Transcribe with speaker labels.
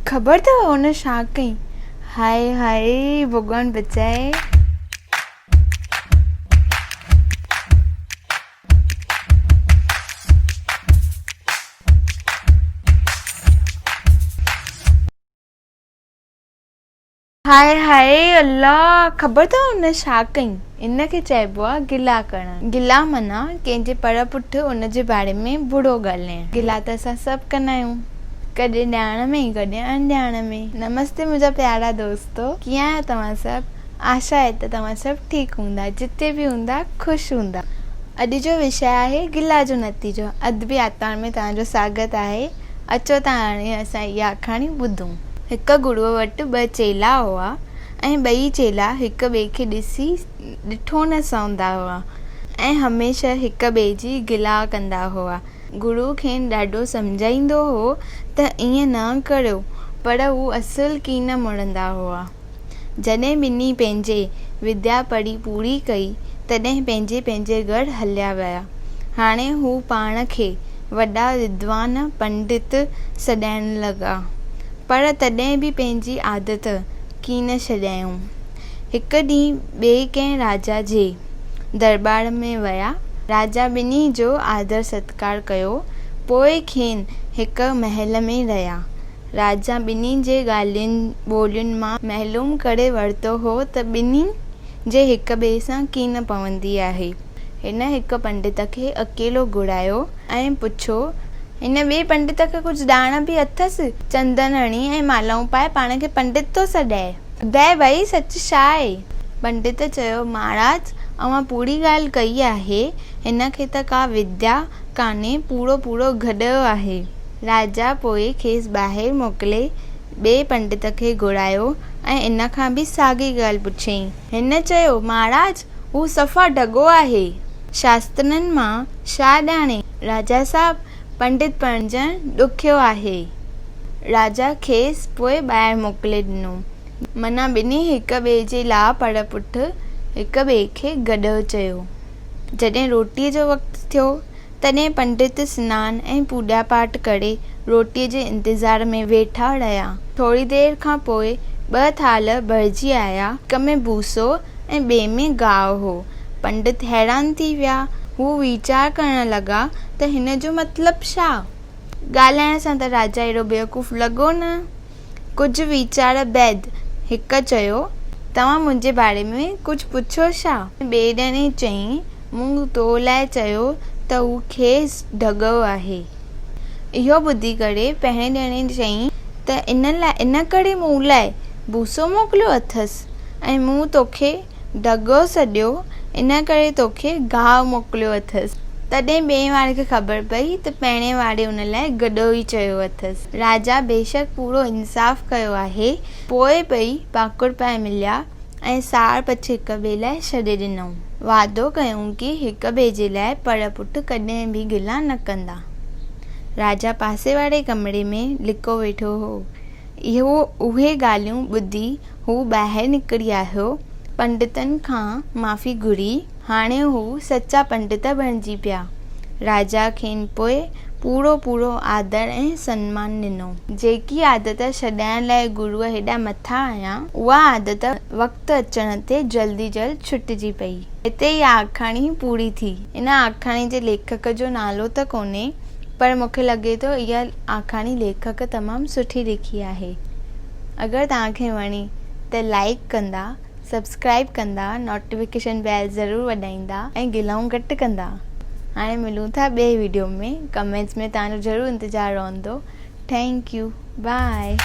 Speaker 1: खबर अथव हुन छा कई? हाय हाय भगवान बचाए। हाय हाय अल्लाह, खबर अथव हुन छा कई? इनखे चइबो आहे गिला करणु। गिला माना कंहिंजे पर पुठि उनजे बारे में बुरो ॻाल्हाइणु। गिला त असां सभु कंदा आहियूं, कॾहिं ॼाण में कॾहिं अनॼाण में। नमस्ते मुंहिंजा प्यारा दोस्तो, कीअं आहियो तव्हां सभु? आशा आहे त तव्हां सभु ठीकु हूंदा, जिते बि हूंदा ख़ुशि हूंदा। अॼु जो विषय आहे गिला जो नतीजो। अदबी आताण में तव्हांजो स्वागत आहे। अचो त हाणे असां इहा आखाणी ॿुधूं। हिकु गुरूअ वटि ॿ चेला हुआ ऐं ॿई चेला हिक ॿिए खे ॾिठो न सहंदा हुआ ऐं हमेशह हिक ॿिए जी गिला कंदा हुआ। गुरू खेनि ॾाढो सम्झाईंदो हो त ईअं न करियो, पर हू असुल की न मुड़ंदा हुआ। जॾहिं ॿिन्ही पंहिंजे विद्या पढ़ी पूरी कई तॾहिं पंहिंजे पंहिंजे घर हलिया विया। हाणे हू पाण खे वॾा विद्वान पंडित सॾाइण लॻा, पर तॾहिं बि पंहिंजी आदत की न छॾियऊं। हिकु ॾींहुं ॿिए कंहिं राजा जे दरबार में विया। राजा ॿिन्ही जो आदर सत्कार कयो, पोइ खेनि हिकु महल में रहिया। राजा ॿिन्ही जे ॻाल्हियुनि ॿोलियुनि मां मालूम करे वरितो हो त ॿिन्ही जे हिक ॿिए सां कीन पवंदी आहे। हिन हिकु पंडित खे अकेलो घुरायो ऐं पुछो, हिन ॿिए पंडित खे कुझु ॼाण बि अथसि? चंदन हणी ऐं मालाऊं पाए पाण खे पंडित थो सॾाए। ॿुधाए भई सच छा आहे? पंडित चयो, महाराज अवां पूरी ॻाल्हि कई आहे, हिन खे त का विद्या कान्हे, पूरो गॾियो आहे। राजा पोइ खेसि ॿाहिरि मोकिले ॿिए पंडित खे घुरायो ऐं इन खां बि साॻी ॻाल्हि पुछियईं। हिन चयो, महाराज हू सफ़ा ढॻो आहे, शास्त्रनि मां छा ॼाणे? राजा साहिबु पंडित बणजणु ॾुखियो आहे। राजा खेसि पोइ ॿाहिरि मोकिले ॾिनो। माना ॿिन्ही हिक ॿिए जे लाइ पर पुठि हिक ॿिए खे गॾियो चयो। जॾहिं रोटीअ जो वक़्तु थियो तॾहिं पंडित सनानु ऐं पूॼा पाठ करे रोटीअ जे इंतज़ार में वेठा रहिया। थोरी देरि खां पोइ ॿ थाल भरिजी आया, हिक में भूसो ऐं ॿिए में गाहु हो। पंडित हैरान थी विया। हू वीचार करण लॻा त हिन जो मतिलबु छा? ॻाल्हाइण सां त राजा अहिड़ो बेवकूफ़ लॻो न। कुझु वीचार बैदि हिकु चयो, तव्हां मुंहिंजे बारे में कुझु पुछो छा? ॿिए ॼणे चईं, मूं तो लाइ चयो त हू खेसि ढॻो आहे। इहो ॿुधी करे पहिरें ॼणे चईं त इन करे मूं लाइ भूसो मोकिलियो अथसि ऐं मूं तोखे ढॻो सॾियो, इन करे तोखे गाहु मोकिलियो अथसि। तॾहिं ॿिए वारे खे ख़बर पई त पहिरें वारे हुन लाइ गॾो ई चयो अथसि। राजा बेशक पूरो इंसाफ़ कयो आहे, पोइ ॿई पाकुड़ पाए मिलिया ऐं सार पछ हिक ॿिए लाइ छॾे ॾिनऊं। वादो कयूं कि हिक ॿिए जे लाइ पर पुठि कॾहिं बि गिला न कंदा। राजा पासे वारे कमरे में लिको वेठो हो। उहे ॻाल्हियूं ॿुधी हू ॿाहिरि निकिरी आयो, पंडितनि खां माफ़ी घुरी। हाणे हू सचा पंडित बणिजी पिया। राजा खेनि पोइ पूरो आदर ऐं सन्मान ॾिनो। जेकी आदत छॾाइण लाइ गुरूअ हेॾा मथां आया, उहा आदत वक़्तु अचण ते जल्दी छुटिजी पई। हिते इहा आखाणी पूरी थी। इन आखाणी जे लेखक जो नालो त कोन्हे, पर मूंखे लॻे थो इहा आखाणी लेखक तमामु सुठी लिखी आहे। अगरि तव्हांखे वणी त लाइक कंदा, सब्सक्राइब कंदा, नोटिफिकेशन बैल ज़रूरु वॼाईंदा ऐं गिलाऊं घटि कंदा। हाणे मिलूं था ॿिए वीडियो में। कमेंट्स में तव्हांजो ज़रूरु इंतज़ारु रहंदो। Thank you, by.